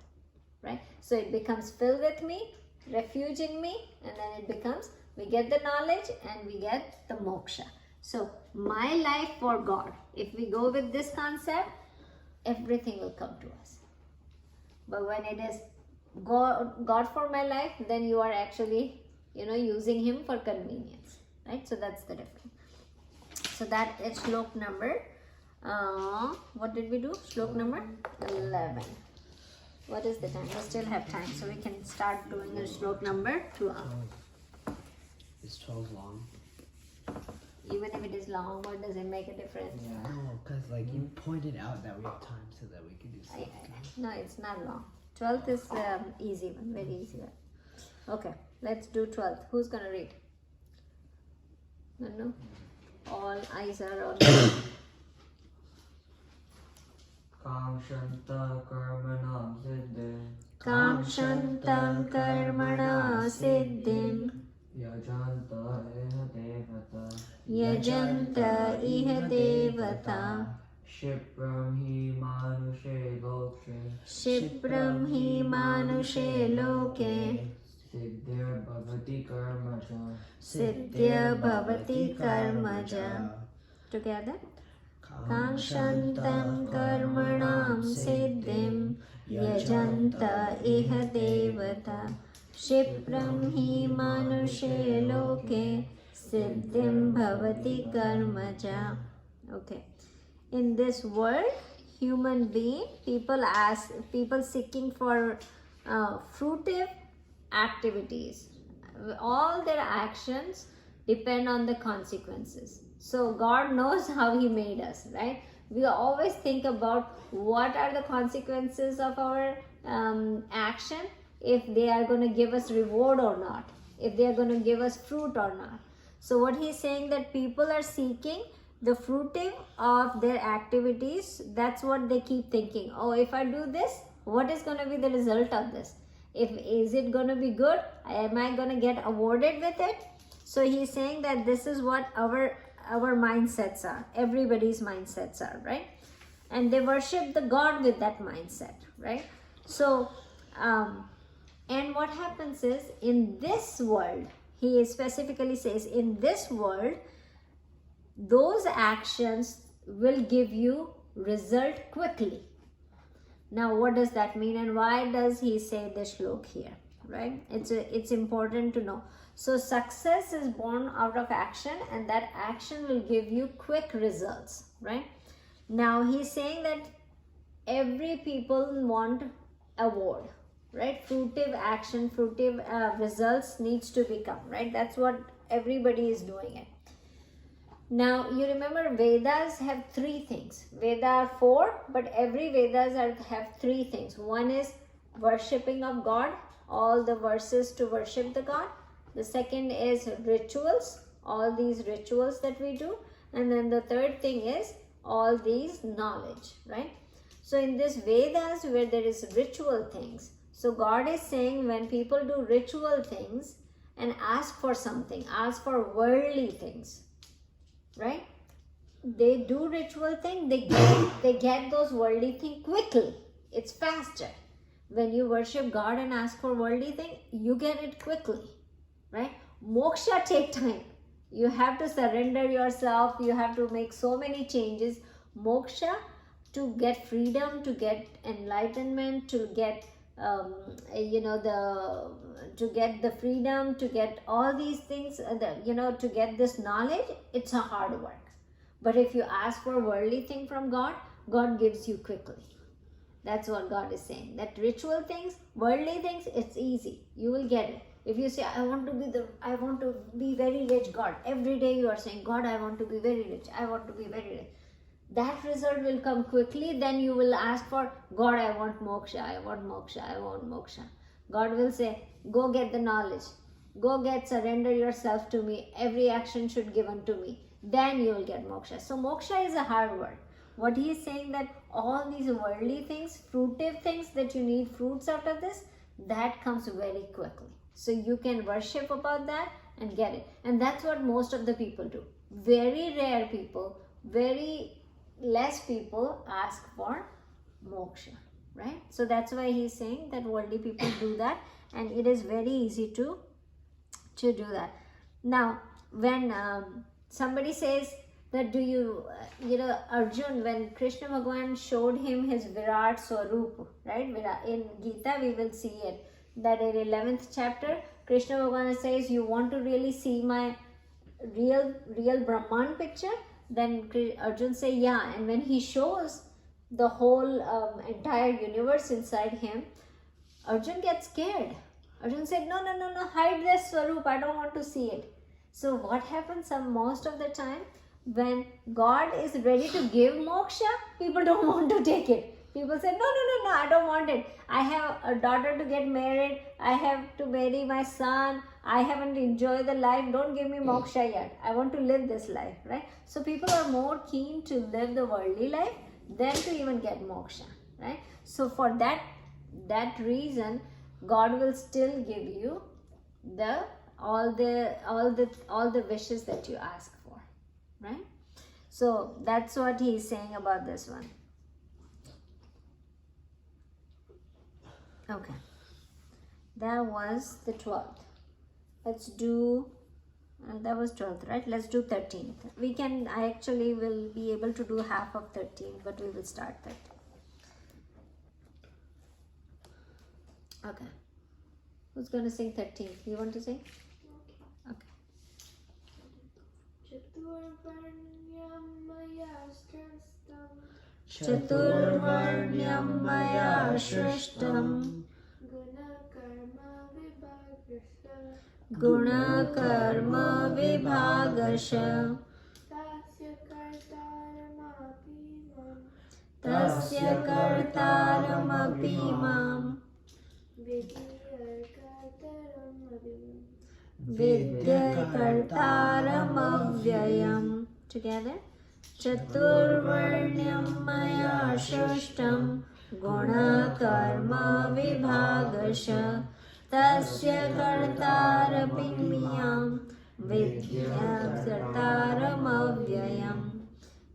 S1: right? So it becomes filled with me, refuge in me, and then it becomes, we get the knowledge and we get the moksha. So my life for God, if we go with this concept, everything will come to us. But when it is God for my life, then you are actually, using him for convenience, right? So that's the difference. So that is shlok number, what did we do? Shlok number 11. What is the time? We still have time, so we can start doing a shlok number 12.
S2: Is 12 long?
S1: Even if it is long, what does it make a difference?
S4: Yeah.
S2: No, because you pointed out that we have time so that we can do something.
S1: No, it's not long. 12th is easy one, very easy one. Okay, let's do 12th. Who's gonna read? No? All eyes are on.
S4: Kamshanta karmanam siddhim.
S1: Kamshantam karmana siddhim
S4: Yajanta iha devata.
S1: yajanta iha devata
S4: Shipram hi manushe loke.
S1: Shipram hi manushe loke
S4: Siddhir bhavati karmaja.
S1: Siddhya bhavati karmaja. Together. Kamshantam karmanam siddhim yajanta iha devata Shipram hi manushe loke siddhim bhavati karmaja. Okay. In this world, human being, people seeking for fruitive activities. All their actions depend on the consequences. So God knows how He made us, right? We always think about what are the consequences of our action, if they are going to give us reward or not, if they are going to give us fruit or not. So what He's saying, that people are seeking the fruitive of their activities. That's what they keep thinking. Oh, if I do this, what is going to be the result of this? Is it going to be good? Am I going to get awarded with it? So He's saying that this is what our mindsets are. Everybody's mindsets are, right? And they worship the God with that mindset, right? So and what happens is, in this world, He specifically says, in this world, those actions will give you result quickly. Now what does that mean, and why does He say this shlok here, right? It's important to know. So success is born out of action, and that action will give you quick results, right? Now He's saying that every people want award, right? Fruitive action, fruitive results needs to become, right? That's what everybody is doing it. Now you remember Vedas have three things. Veda are four, but every Vedas have three things. One is worshipping of God, all the verses to worship the God. The second is rituals, all these rituals that we do. And then the third thing is all these knowledge, right? So in this Vedas where there is ritual things, so God is saying when people do ritual things and ask for something, ask for worldly things, right? They do ritual thing, they get those worldly thing quickly. It's faster. When you worship God and ask for worldly thing, you get it quickly, right? Moksha take time. You have to surrender yourself. You have to make so many changes. Moksha, to get freedom, to get enlightenment, to get to get the freedom, to get all these things, to get this knowledge, it's a hard work. But if you ask for worldly thing from God, God gives you quickly. That's what God is saying. That ritual things, worldly things, it's easy. You will get it. If you say, I want to be very rich, God, every day you are saying, God, I want to be very rich. I want to be very rich. That result will come quickly. Then you will ask for, God, I want moksha, I want moksha, I want moksha. God will say, go get the knowledge. Go surrender yourself to me. Every action should give unto me. Then you will get moksha. So moksha is a hard word. What He is saying, that all these worldly things, fruitive things that you need fruits out of this, that comes very quickly. So you can worship about that and get it. And that's what most of the people do. Very rare people, very less people ask for moksha, right? So that's why He's saying that worldly people do that, and it is very easy to do that. Now, when somebody says that, do you, Arjun, when Krishna Bhagavan showed him his Virat Swarup, right? In Gita, we will see it, that in 11th chapter, Krishna Bhagavan says, you want to really see my real Brahman picture? Then Arjun say, yeah. And when he shows the whole entire universe inside him, Arjun gets scared. Arjun said, no, hide this Swarup, I don't want to see it. So what happens most of the time, when God is ready to give moksha, people don't want to take it. People say, no, I don't want it. I have a daughter to get married. I have to marry my son. I haven't enjoyed the life. Don't give me moksha yet. I want to live this life, right? So people are more keen to live the worldly life than to even get moksha, right? So for that reason, God will still give you all the wishes that you ask for, right? So that's what He is saying about this one. Okay, that was the 12th. Let's do, that was 12th, right? Let's do 13th. I actually will be able to do half of 13th, but we will start 13th. Okay. Who's going to sing 13th? You want to sing? Okay.
S3: Chaturvarnyam maya shrastam
S1: Chaturvarnyam maya shrishtam
S3: guna karma vibhagasya
S1: guna karma vibhagasya
S3: tasya
S1: tasya kartaramapi mam vidya kartaramavyayam. Together. Chaturvarnyam maya shrishtam guna karma vibhagasya tasya kartarapimyam vidya kartaramavyayam.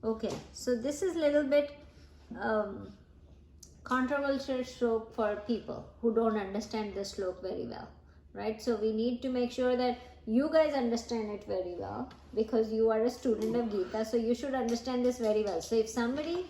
S1: Okay, so this is little bit controversial slok for people who don't understand the slok very well, right? So we need to make sure that you guys understand it very well, because you are a student of Gita, so you should understand this very well. So if somebody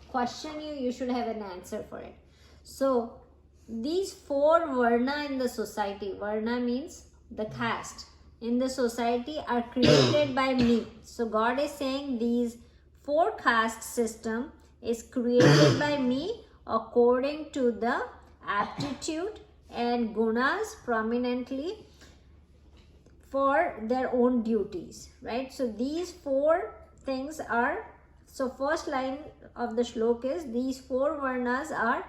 S1: question you, you should have an answer for it. So these four varna in the society, varna means the caste in the society, are created by me. So God is saying these four caste system is created by me according to the aptitude and gunas prominently for their own duties, right? So these four things are, so first line of the shlok is these four varnas are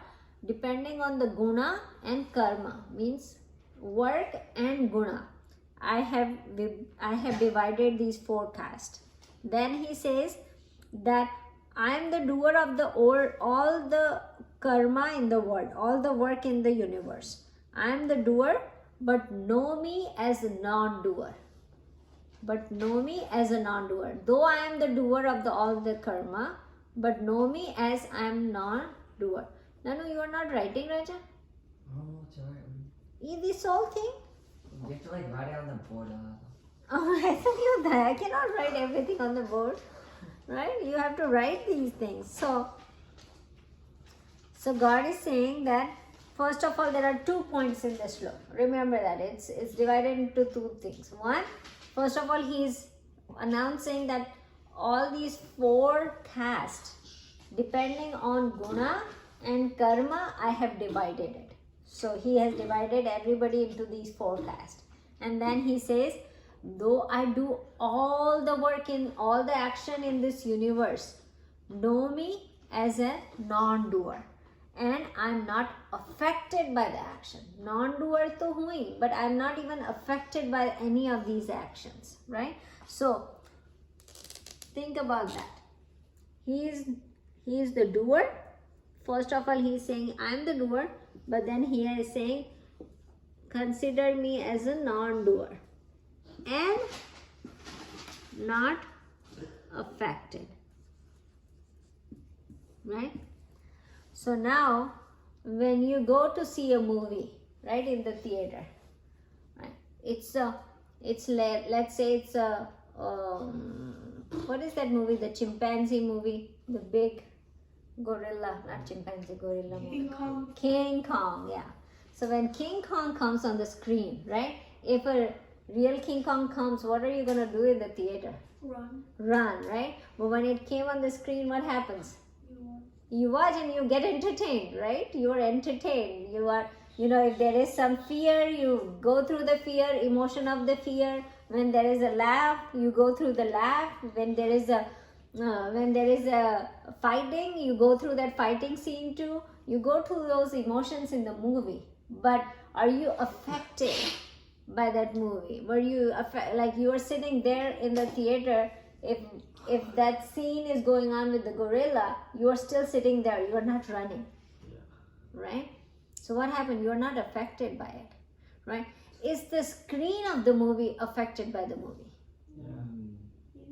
S1: depending on the guna and karma, means work and guna. I have divided these four castes. Then he says that I am the doer of the all the karma in the world, all the work in the universe. I am the doer, but know me as a non-doer. But know me as a non-doer. Though I am the doer of all the karma, but know me as I am non-doer. Nanu, you are not writing, Raja?
S4: Oh, sorry.
S1: This whole thing?
S4: You have to like write it on the board.
S1: Oh, I tell you that I cannot write everything on the board, right? You have to write these things. So God is saying that first of all, there are 2 points in this sloka. Remember that it's divided into two things. One, first of all, he is announcing that all these four castes, depending on guna and karma, I have divided it. So he has divided everybody into these four castes. And then he says, though I do all the work in all the action in this universe, know me as a non-doer. And I'm not affected by the action. Non-doer to hui, but I'm not even affected by any of these actions, right? So think about that. He is the doer. First of all, he is saying I'm the doer, but then he is saying consider me as a non-doer and not affected, right? So now when you go to see a movie, right, in the theater, right, let's say it's a what is that movie, the chimpanzee movie, the big gorilla, not chimpanzee, gorilla movie. King Kong, yeah. So when King Kong comes on the screen, right, if a real King Kong comes, what are you going to do in the theater? Run, right? But when it came on the screen, what happens? You watch and you get entertained, right? You are entertained. You are, if there is some fear, you go through the fear, emotion of the fear. When there is a laugh, you go through the laugh. When there is a fighting, you go through that fighting scene too. You go through those emotions in the movie. But are you affected by that movie? Were you like you are sitting there in the theater? If that scene is going on with the gorilla, you are still sitting there. You are not running, right? So what happened? You are not affected by it, right? Is the screen of the movie affected by the movie?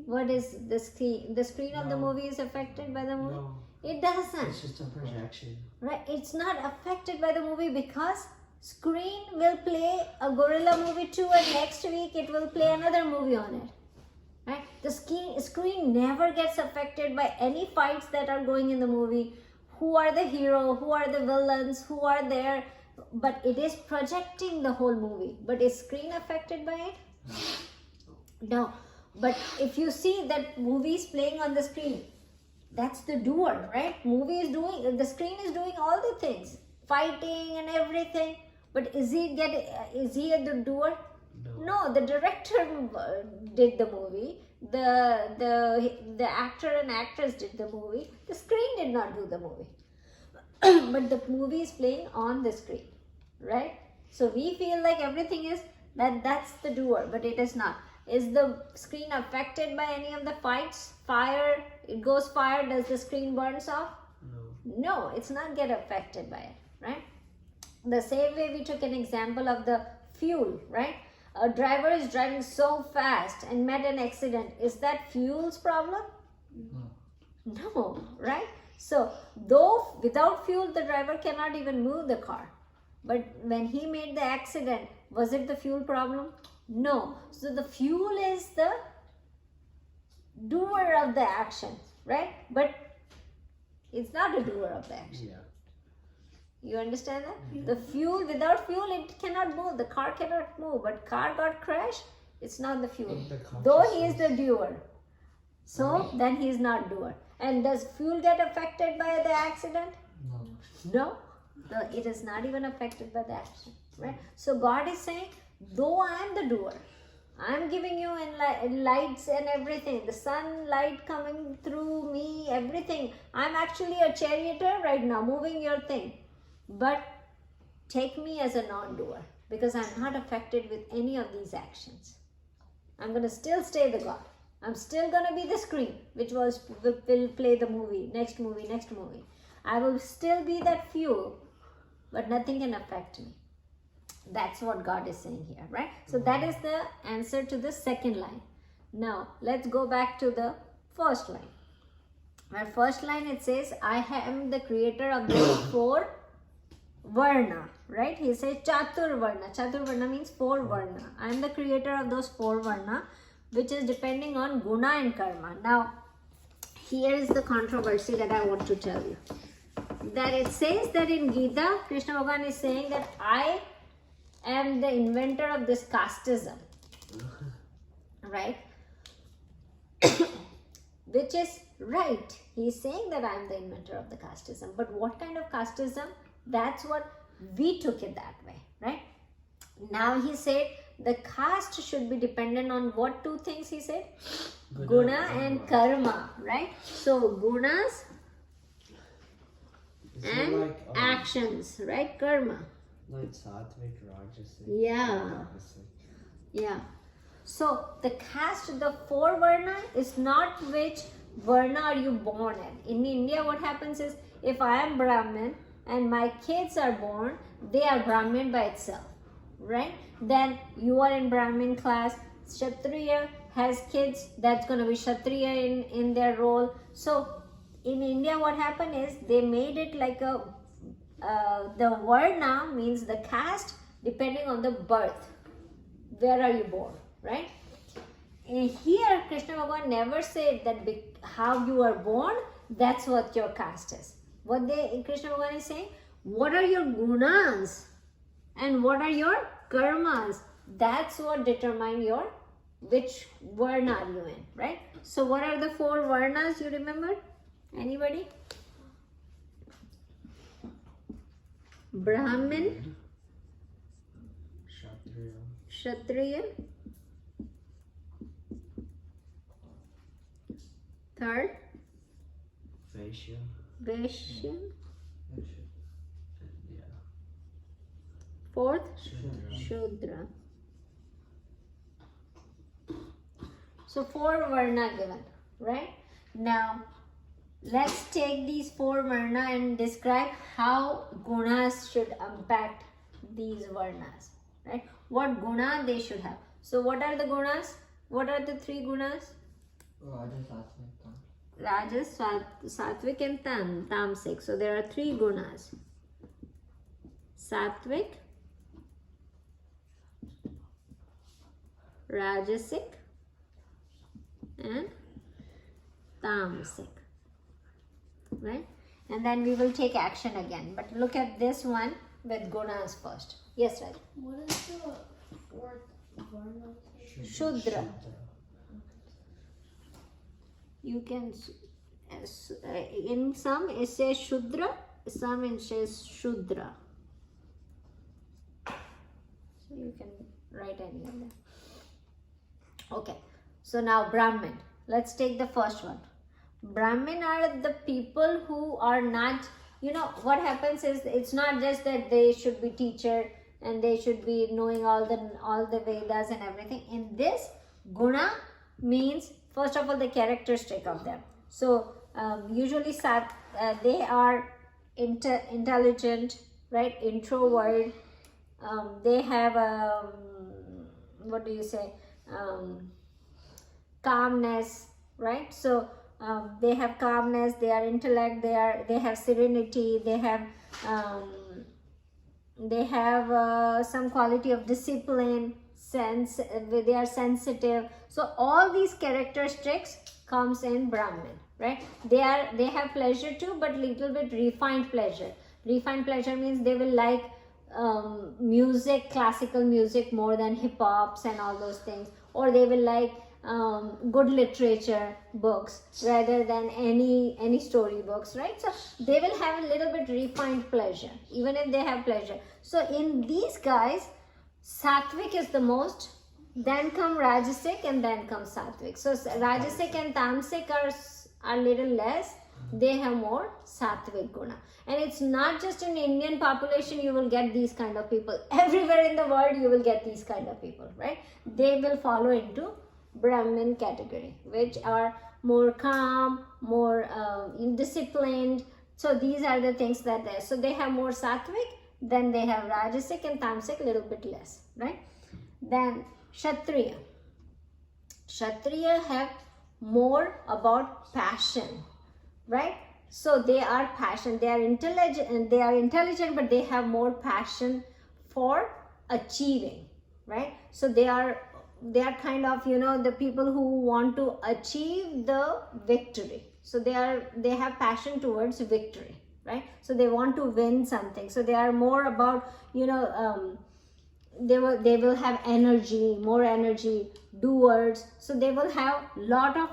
S1: What is the screen? The screen of the movie is affected by the movie?
S2: No.
S1: It doesn't.
S2: It's just a projection.
S1: Right? It's not affected by the movie because screen will play a gorilla movie too, and next week it will play another movie on it. Right? The screen never gets affected by any fights that are going in the movie. Who are the hero? Who are the villains? Who are there? But it is projecting the whole movie. But is screen affected by it? No. But if you see that movies playing on the screen, that's the doer, right? Movie is doing, the screen is doing all the things, fighting and everything. But is he the doer? No, the director did the movie. The actor and actress did the movie. The screen did not do the movie. But the movie is playing on the screen, right? So we feel like everything is that's the doer, but it is not. Is the screen affected by any of the fights? Fire, it goes fire, does the screen burns off? No, it's not get affected by it, right? The same way we took an example of the fuel, right? A driver is driving so fast and met an accident. Is that fuel's problem? No, right? So, though without fuel the driver cannot even move the car. But when he made the accident, was it the fuel problem? No. So the fuel is the doer of the action, right? But it's not a doer of the action.
S2: Yeah.
S1: You understand that? The fuel, without fuel, it cannot move. The car cannot move. But car got crashed, it's not the fuel. Though he is the doer. So then he is not doer. And does fuel get affected by the accident? No. It is not even affected by the action, right? So God is saying, though I am the doer, I am giving you in lights and everything, the sunlight coming through me, everything. I am actually a charioteer right now, moving your thing. But take me as a non-doer, because I am not affected with any of these actions. I'm going to still stay the God. I'm still going to be the screen, which will play the movie, next movie, next movie. I will still be that fuel, but nothing can affect me. That's what God is saying here, right? So that is the answer to the second line. Now, let's go back to the first line. Our first line, it says, I am the creator of the four varna, right? He says Chatur Varna. Chatur Varna means four varna. I am the creator of those four varna, which is depending on guna and karma. Now, here is the controversy that I want to tell you. That it says that in Gita, Krishna Bhagavan is saying that I am the inventor of this casteism, right? Which is right. He is saying that I am the inventor of the casteism. But what kind of casteism? That's what we took it that way, right? Now he said the caste should be dependent on what two things he said? Guna and karma, right? So gunas and
S2: like,
S1: actions, right? Karma.
S2: Like sattvic, rajasic.
S1: Yeah. Yeah. So the caste, the four varna is not which varna are you born in. In India, what happens is, if I am Brahmin and my kids are born, they are Brahmin by itself, right? Then you are in Brahmin class, Kshatriya has kids, that's going to be Kshatriya in their role. So in India, what happened is, they made it like a, the varna means the caste depending on the birth. Where are you born, right? And here, Krishna Bhagavan never said that how you are born, that's what your caste is. What Krishna Bhagavan is saying, what are your gunas and what are your karmas? That's what determine your, which varna are you in, right? So what are the four varnas, you remember? Anybody? Brahmin, Kshatriya, third,
S2: Vaishya.
S1: Vaishya,
S2: Yeah.
S1: fourth,
S2: Shudra.
S1: Shudra. So four varna given, right? Now let's take these four varna and describe how gunas should impact these varnas, right? What guna they should have. So what are the gunas? What are the three gunas? Rajas, Sattvic and Tamasic. So there are three gunas. Sattvic, Rajasic and Tamasic. Right? And then we will take action again. But look at this one with gunas first. Yes, right.
S3: What is the fourth varna?
S1: Shudra. You can, in some it says Shudra, some it says Shudra. So you can write any of them. Okay, so now Brahmin. Let's take the first one. Brahmin are the people who are not, you know, what happens is it's not just that they should be teacher and they should be knowing all the Vedas and everything. In this, guna means first of all the characteristic of them. So usually they are intelligent, right? Introvert. They have what do you say? Calmness, right? So they have calmness, they are intellect, they have serenity, they have some quality of discipline, sense, they are sensitive. So all these characteristics comes in Brahmin, right? They have pleasure too, but little bit refined pleasure. Refined pleasure means they will like music, classical music more than hip hops and all those things, or they will like good literature books rather than any story books, right? So they will have a little bit refined pleasure even if they have pleasure. So in these guys, sattvic is the most, then come rajasic, and then comes sattvic. So rajasic and tamasic are little less, they have more sattvic guna. And it's not just in Indian population you will get these kind of people. Everywhere in the world you will get these kind of people, right? They will follow into Brahmin category, which are more calm, more disciplined. So these are the things that they, so they have more sattvic, then they have rajasic and tamasic, a little bit less, right? Then Kshatriya. Kshatriya have more about passion, right? So they are passion, they are intelligent, but they have more passion for achieving, right? So they are kind of, you know, the people who want to achieve the victory. So they have passion towards victory, right? So they want to win something. So they are more about, you know, they will have energy, more energy, doers. So they will have lot of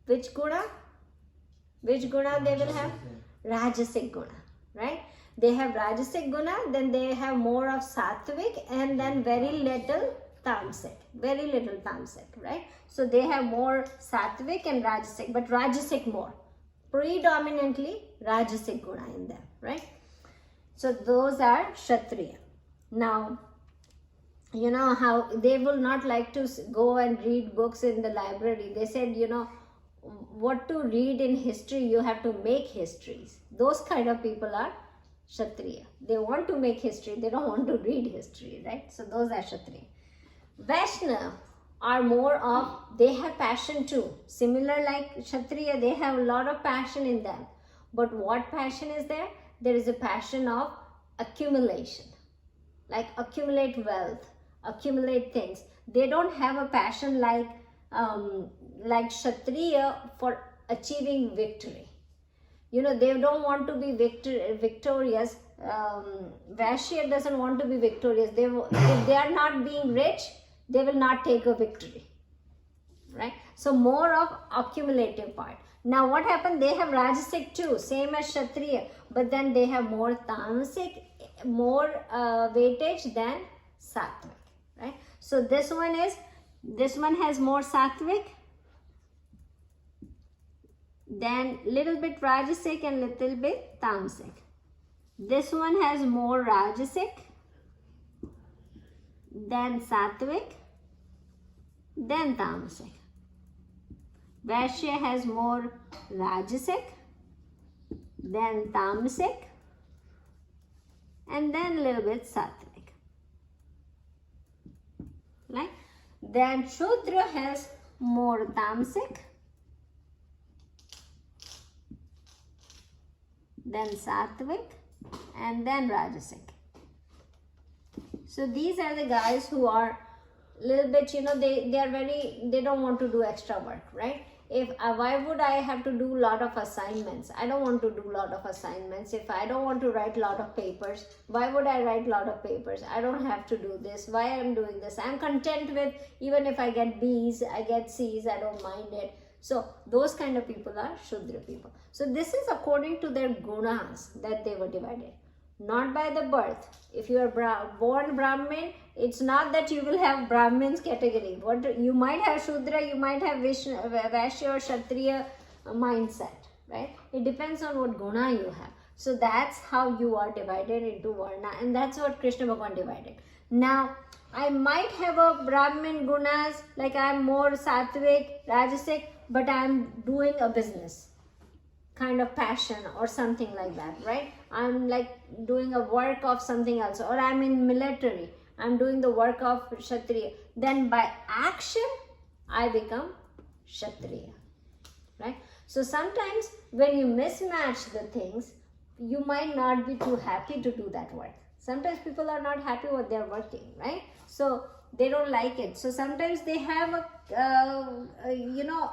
S1: which guna they will have? Rajasic guna, right? They have rajasic guna, then they have more of sattvic, and then very little tamasic, right? So they have more sattvic and rajasic, but rajasic more, predominantly rajasic guna in them, right? So those are Kshatriya. Now, you know how they will not like to go and read books in the library. They said, you know, what to read in history, you have to make histories. Those kind of people are Kshatriya. They want to make history, they don't want to read history, right? So those are Kshatriya. Vaishnava are more of, they have passion too. Similar like Kshatriya, they have a lot of passion in them. But what passion is there? There is a passion of accumulation. Like accumulate wealth, accumulate things. They don't have a passion like Kshatriya for achieving victory. You know, they don't want to be victorious. Vaishya doesn't want to be victorious. If they are not being rich, they will not take a victory, right? So more of accumulative part. Now what happened? They have rajasic too, same as Kshatriya, but then they have more tamasic, more weightage than sattvic, right? So this one has more sattvic, then little bit rajasic and little bit tamasic. This one has more rajasic, then sattvic, then tamasic. Vaishya has more rajasic, then tamasic, and then a little bit sattvic. Right? Then Shudra has more tamasic, then sattvic, and then rajasic. So these are the guys who are little bit, you know, they don't want to do extra work, right? If why would I have to do lot of assignments? I don't want to do lot of assignments. If I don't want to write lot of papers, why would I write lot of papers? I don't have to do this. Why I'm doing this? I'm content with, even if I get B's, I get C's, I don't mind it. So those kind of people are Shudra people. So this is according to their gunas that they were divided, not by the birth. If you are born Brahmin, it's not that you will have Brahmin's category. What you might have Shudra, you might have Vaishya or Kshatriya mindset, right? It depends on what guna you have. So that's how you are divided into Varna, and that's what Krishna Bhagavan divided. Now, I might have a Brahmin gunas, like I am more Sattvic, Rajasic, but I am doing a business kind of passion or something like that, right? I'm like doing a work of something else, or I'm in military, I'm doing the work of Kshatriya. Then by action, I become Kshatriya, right? So sometimes when you mismatch the things, you might not be too happy to do that work. Sometimes people are not happy what they're working, right? So they don't like it. So sometimes they have a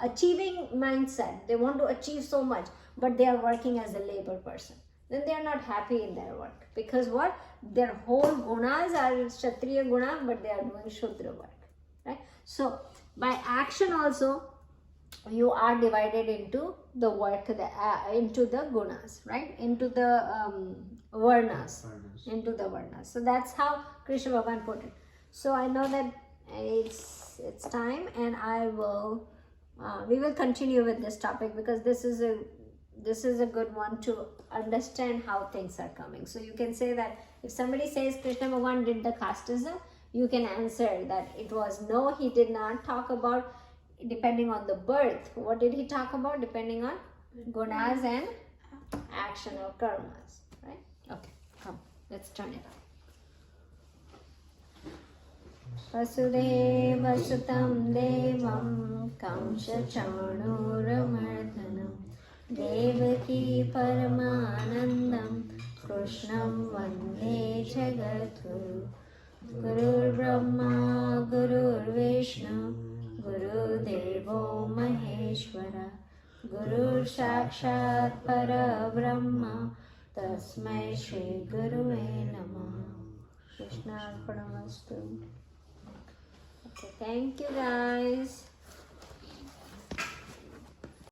S1: achieving mindset. They want to achieve so much, but they are working as a labor person. Then they are not happy in their work, because what? Their whole gunas are Kshatriya guna, but they are doing Shudra work, right? So by action also, you are divided into the work, into the gunas, right? Into the varnas, into the varnas. So that's how Krishna Bhagavan put it. So I know that it's time, and we will continue with this topic, because this is a good one to understand how things are coming. So you can say that if somebody says Krishna Bhagavan did the casteism, you can answer that it was no, he did not talk about depending on the birth. What did he talk about? Depending on gunas and action or karmas, right? Okay, come, let's turn it on. Vasudeva Sutam Devam Kamsa Chanuramardanam Devaki Paramanandam Krishnam Vande Jagadguru Gurur Brahma Gurur Vishnu Guru Devo Maheshwara Guru Sakshat Para Brahma Tasmai Shri Gurue Namah. Krishna Arpanamastu. Okay, thank you guys.